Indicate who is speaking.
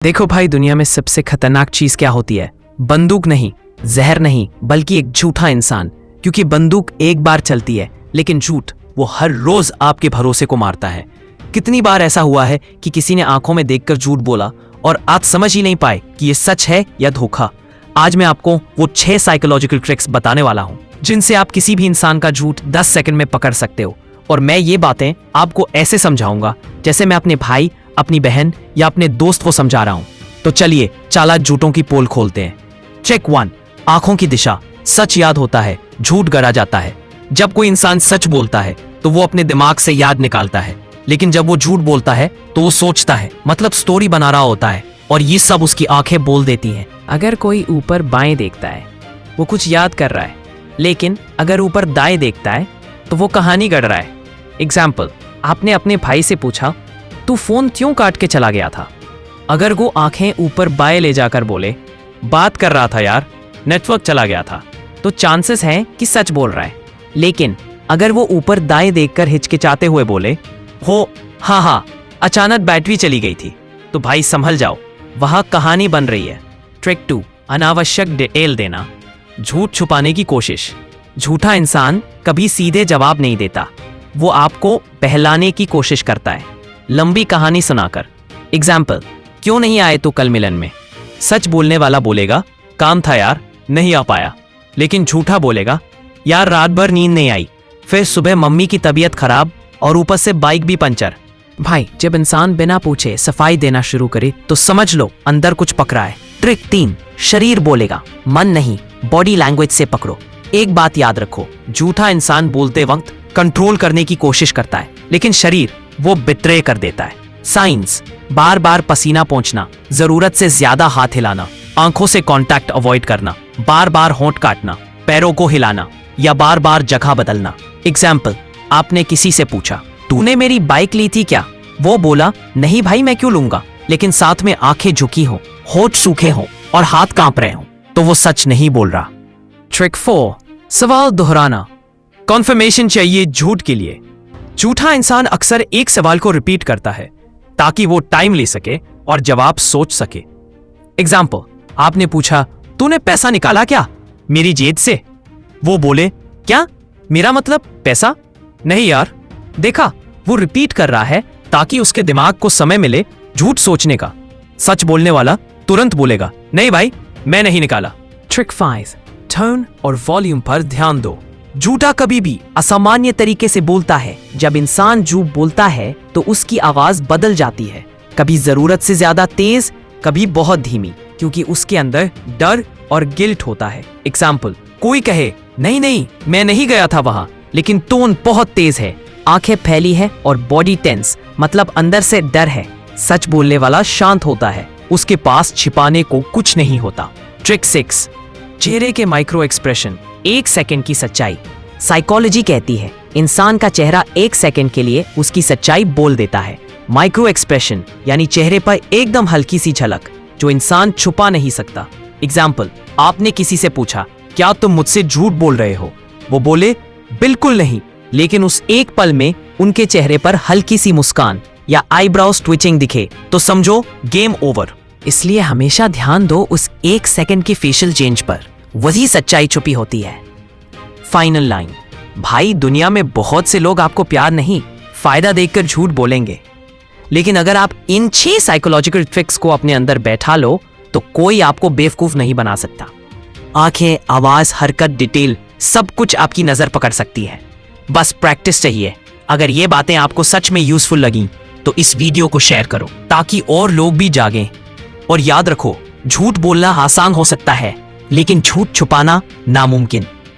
Speaker 1: देखो भाई, दुनिया में सबसे खतरनाक चीज क्या होती है? बंदूक नहीं, जहर नहीं, बल्कि एक झूठा इंसान। क्योंकि बंदूक एक बार चलती है, लेकिन झूठ वो हर रोज आपके भरोसे को मारता है। कितनी बार ऐसा हुआ है कि किसी ने आंखों में देखकर झूठ बोला और आप समझ ही नहीं पाए कि ये सच है या धोखा। आज मैं आपको वो 6 साइकोलॉजिकल ट्रिक्स बताने वाला हूं जिनसे आप किसी भी इंसान का झूठ 10 सेकंड में पकड़ सकते हो। और मैं ये बातें आपको ऐसे समझाऊंगा जैसे मैं अपने भाई, अपनी बहन या अपने दोस्त को समझा रहा हूं। तो चलिए चालाक झूठों की पोल खोलते हैं। चेक 1, आंखों की दिशा। सच याद होता है, झूठ गढ़ा जाता है। जब कोई इंसान सच बोलता है तो वो अपने दिमाग से याद निकालता है, लेकिन जब वो झूठ बोलता है तो वो सोचता है, मतलब स्टोरी बना रहा होता है, और ये सब उसकी आंखें बोल देती हैं।
Speaker 2: अगर कोई ऊपर बाएं देखता है वो कुछ याद कर रहा है, लेकिन अगर ऊपर दाएं देखता है तो वो कहानी गढ़ रहा है। एग्जाम्पल, आपने अपने भाई से पूछा, तू फोन क्यों काट के चला गया था? अगर वो आंखें ऊपर बाएं ले जाकर बोले, बात कर रहा था यार, नेटवर्क चला गया था, तो चांसेस हैं कि सच बोल रहा है। लेकिन अगर वो ऊपर दाएं देखकर हिचकिचाते हुए बोले, हो हाँ, अचानक बैटरी चली गई थी, तो भाई संभल जाओ, वहां कहानी बन रही है। ट्रिक 2, अनावश्यक डिटेल देना। झूठ छुपाने की कोशिश। झूठा इंसान कभी सीधे जवाब नहीं देता, वो आपको बहलाने की कोशिश करता है, लंबी कहानी सुनाकर। एग्जाम्पल, क्यों नहीं आए तो कल मिलन में? सच बोलने वाला बोलेगा, काम था यार, नहीं आ पाया। लेकिन झूठा बोलेगा, यार रात भर नींद नहीं आई, फिर सुबह मम्मी की तबीयत खराब और ऊपर से बाइक भी पंचर। भाई, जब इंसान बिना पूछे सफाई देना शुरू करे तो समझ लो अंदर कुछ पकड़ा है।
Speaker 1: ट्रिक 3, शरीर बोलेगा, मन नहीं, बॉडी लैंग्वेज से पकड़ो। एक बात याद रखो, झूठा इंसान बोलते वक्त कंट्रोल करने की कोशिश करता है, लेकिन शरीर वो बिट्रे कर देता है। साइंस, बार बार पसीना पोंछना, जरूरत से ज्यादा हाथ हिलाना, आंखों से कांटेक्ट अवॉइड करना, बार बार होंठ काटना, पैरों को हिलाना या बार बार जगह बदलना। एग्जाम्पल, आपने किसी से पूछा, तूने मेरी बाइक ली थी क्या? वो बोला, नहीं भाई, मैं क्यों लूंगा, लेकिन साथ में आंखें झुकी हो, होंठ सूखे हो और हाथ कांप रहे हो, तो वो सच नहीं बोल रहा।
Speaker 2: ट्रिक 4, सवाल दोहराना।
Speaker 1: कॉन्फर्मेशन चाहिए झूठ के लिए। झूठा इंसान अक्सर एक सवाल को रिपीट करता है ताकि वो टाइम ले सके और जवाब सोच सके। एग्जाम्पल, आपने पूछा, तूने पैसा निकाला क्या मेरी जेब से? वो बोले, क्या? मेरा मतलब पैसा? नहीं यार। देखा, वो रिपीट कर रहा है ताकि उसके दिमाग को समय मिले झूठ सोचने का। सच बोलने वाला तुरंत बोलेगा, नहीं भाई, मैं नहीं निकाला।
Speaker 2: ट्रिक 5, टोन और वॉल्यूम पर ध्यान दो।
Speaker 1: झूठा कभी भी असामान्य तरीके से बोलता है। जब इंसान झूठ बोलता है तो उसकी आवाज बदल जाती है, कभी जरूरत से ज्यादा तेज, कभी बहुत धीमी, क्योंकि उसके अंदर डर और गिल्ट होता है। एग्जाम्पल, कोई कहे, नहीं, मैं नहीं गया था वहां, लेकिन टोन बहुत तेज है, आंखें फैली है और बॉडी टेंस, मतलब अंदर से डर है। सच बोलने वाला शांत होता है, उसके पास छिपाने को कुछ नहीं होता। ट्रिक 6, चेहरे के माइक्रो एक्सप्रेशन। 1 सेकंड की सच्चाई। साइकोलॉजी कहती है इंसान का चेहरा 1 सेकंड के लिए उसकी सच्चाई बोल देता है। माइक्रो एक्सप्रेशन यानी चेहरे पर एकदम हल्की सी झलक जो इंसान छुपा नहीं सकता। एग्जाम्पल, आपने किसी से पूछा, क्या तुम मुझसे झूठ बोल रहे हो? वो बोले, बिल्कुल नहीं, लेकिन उस एक पल में उनके चेहरे पर हल्की सी मुस्कान या आईब्राउज ट्विचिंग दिखे तो समझो गेम ओवर।
Speaker 2: इसलिए हमेशा ध्यान दो उस 1 सेकंड की फेशियल चेंज पर,
Speaker 1: वही सच्चाई छुपी होती है। फाइनल लाइन, भाई दुनिया में बहुत से लोग आपको प्यार नहीं, फायदा देखकर झूठ बोलेंगे, लेकिन अगर आप इन 6 साइकोलॉजिकल ट्रिक्स को अपने अंदर बैठा लो तो कोई आपको बेवकूफ नहीं बना सकता। आंखें, आवाज, हरकत, डिटेल, सब कुछ आपकी नजर पकड़ सकती है। बस प्रैक्टिस चाहिए। अगर ये बातें आपको सच में यूजफुल लगी तो इस वीडियो को शेयर करो ताकि और लोग भी जागें। और याद रखो, झूठ बोलना आसान हो सकता है, लेकिन झूठ छुपाना नामुमकिन।